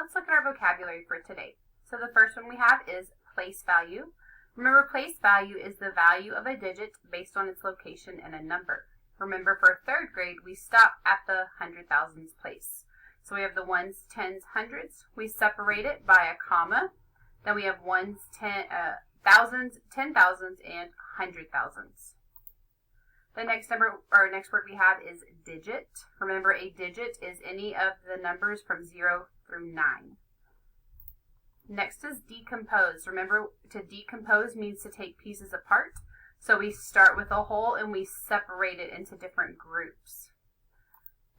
let's look at our vocabulary for today. So the first one we have is place value. Remember, place value is the value of a digit based on its location in a number. Remember, for third grade, we stop at the hundred thousands place. So we have the ones, tens, hundreds. We separate it by a comma. Then we have ones, thousands, 10,000s, and 100,000s. The next word we have is digit. Remember, a digit is any of the numbers from 0 through 9. Next is decompose. Remember, to decompose means to take pieces apart. So we start with a whole and we separate it into different groups.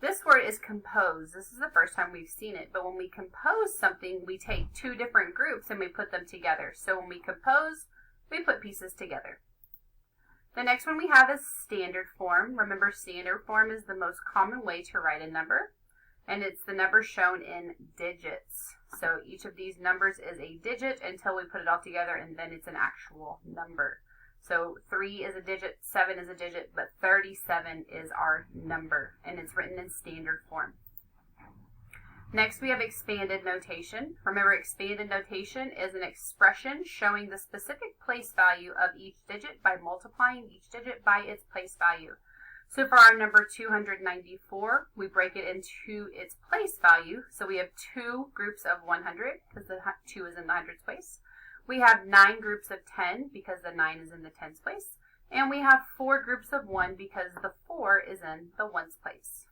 This word is compose. This is the first time we've seen it, but when we compose something, we take two different groups and we put them together. So when we compose, we put pieces together. The next one we have is standard form. Remember, standard form is the most common way to write a number, and it's the number shown in digits. So each of these numbers is a digit until we put it all together, and then it's an actual number. So 3 is a digit, 7 is a digit, but 37 is our number, and it's written in standard form. Next, we have expanded notation. Remember, expanded notation is an expression showing the specific place value of each digit by multiplying each digit by its place value. So for our number 294, we break it into its place value. So we have two groups of 100 because the 2 is in the hundreds place. We have 9 groups of 10 because the 9 is in the tens place. And we have 4 groups of 1 because the 4 is in the ones place.